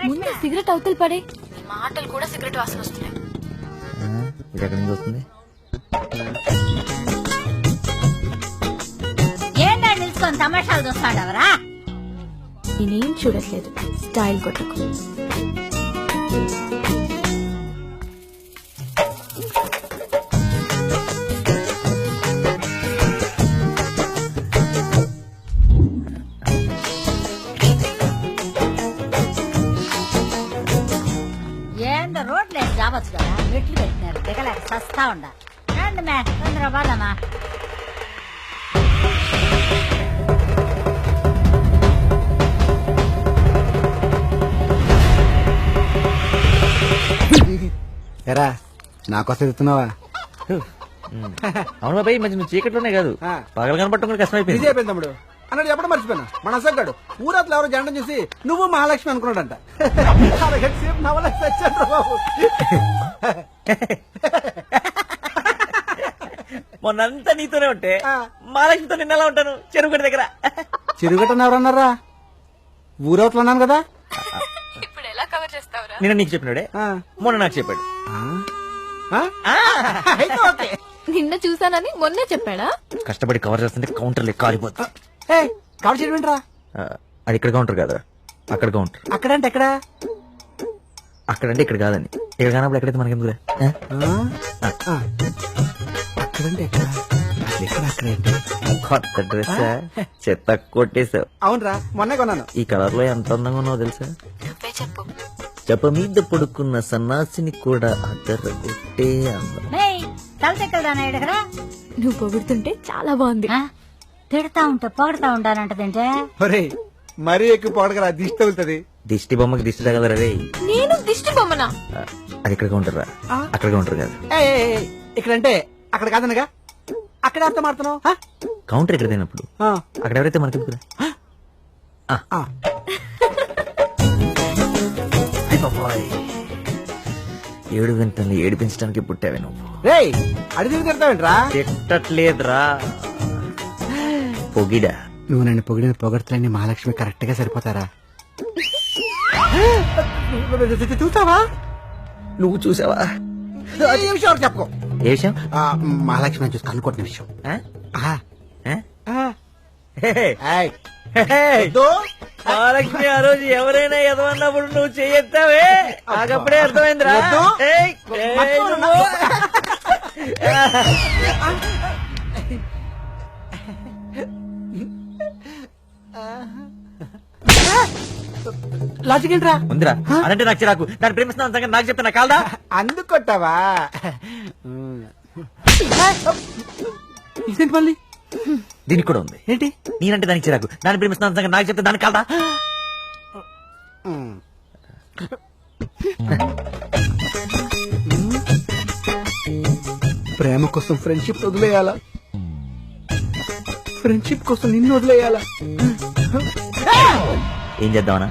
ముందు సిగరెట్ అవతల పడే, మాటలు కూడా సిగరెట్ వాసన వస్తున్నాయి. ఇది ఎక్కడి నుంచి వస్తుంది? ఏంటో నిలుచుకొని తమాషాలు చూస్తాడవరా? నేనేం చూడట్లేదు, స్టైల్ కొట్టకు. ఏందో రోడ్లు వేసి రావచ్చు కదా, మెట్లు పెట్టినారు, దిగలేక సస్తా ఉండ. రండి మే, తొందర బాదమ్మా. ఎరా నాకోసం ఎదుగుతున్నావా? అవును బాబాయ్, మంచి నువ్వు చీకట్లోనే కాదు పగల కనపడటం కూడా కష్టమైపోయింది. బిజీ అయిపోయింది తమ్ముడు. అన్నాడు ఎప్పుడు మర్చిపోయినా, మన అసలు ఊరట్లో ఎవరో జెండం చూసి నువ్వు మహాలక్ష్మి అనుకున్నాడంట. అరగంటసేపు నవ్వలేక చచ్చానురా బాబు. మొన్నంతా నీతోనే ఉంటే మహాలక్ష్మితో నిన్నలా ఉంటాను చెరువుగడ్డ దగ్గర. చిరుగట్టను ఎవరన్నారా? ఊరవతలు అన్నాను కదా. ఇప్పుడు ఎలా కవర్ చేస్తావురా? నిన్న నీకు చెప్పినాడే, మొన్న నాకు చెప్పాడు. అయితే ఓకే. నిన్న చూసానని మొన్నే చెప్పాడా? కష్టపడి కవర్ చేస్తుంటే కౌంటర్ లెక్క కాలిపోతుంది. కవర్ చేయడం ఏంట్రా? అది ఇక్కడ కౌంటర్ కదా, అక్కడ కౌంటర్. అక్కడంటే ఎక్కడ? అక్కడంటే ఇక్కడ కాదండి, ఇక్కడ కానప్పుడు ఎక్కడైతే మనకెందుకులే. అక్కడంటే ఎక్కడ? అసలు ఎక్కడ అక్కడేంటి? కొత్త డ్రెస్ చెత్త కొట్టేసావు. అవునరా, మొన్నే కొన్నాను. ఈ కలర్ లో ఎంత అందంగా ఉన్నావు తెలుసా? నువ్వే చెప్పు. చెప్ప మీద పడుకున్న సన్నాసిని కూడా అద్దర కొట్టే అందం. తలచెక్కలు ఎడగరా? నువ్వు పొగుడుతుంటే చాలా బాగుంది. తిడతా ఉంటే పొగడతా ఉంటానంటదంటే. ఒరే మరీ ఎక్కువ పొడగరా, దిష్టి తగులుతుంది. దిష్టి బొమ్మకి దిష్టి తగలరా రే. నేను దిష్టి బొమ్మనా? అది ఇక్కడ కౌంటర్ రా, అక్కడ కౌంటర్ కాదు. ఇక్కడంటే అక్కడ కాదనగా, అక్కడ అర్థం ఆడుతున్నావు. కౌంటర్ ఇక్కడ తినప్పుడు అక్కడ ఎవరైతే మనకెందుకులే. 7 గంటలు ఏడిపించడానికి పుట్టావే నువ్వు. రేయ్ అడిగి తిడతావేంట్రా? తిట్టట్లేదురా, పొగిడా. నువ్వు నన్ను పొగిడిన పొగడతలన్నీ మహాలక్ష్మి కరెక్ట్ గా సరిపోతారా? చూసావా? నువ్వు చూసావా? ఏ విషయం చెప్పుకో. ఏ విషయం? మహాలక్ష్మి అని చూసి కనుక్కుంటున్న విషయం. మహాలక్ష్మి ఆ రోజు ఎవరైనా ఎదవన్నప్పుడు నువ్వు చెయ్యొత్తావే, నాకప్పుడే అర్థమైందిరా. లాజిక్ ఏంట్రా? ఉందిరా, అదంటే నాకు చిరాకు. దాన్ని ప్రేమిస్తున్నాను సంగతి నాకు చెప్తా, కాల్దా? అందుకొట్టావా? ఇదేంటి మళ్ళీ? దీనికి కూడా ఉంది. ఏంటి? నేనంటే దానికి చిరాకు, దాన్ని ప్రేమిస్తున్నాను సంగతి నాకు చెప్తే దానికి కాల్దా? ప్రేమ కోసం ఫ్రెండ్షిప్ వదిలేయాలా? ఫ్రెండ్షిప్ కోసం నిన్ను వదిలేయాలా? ఏం చేద్దామనా?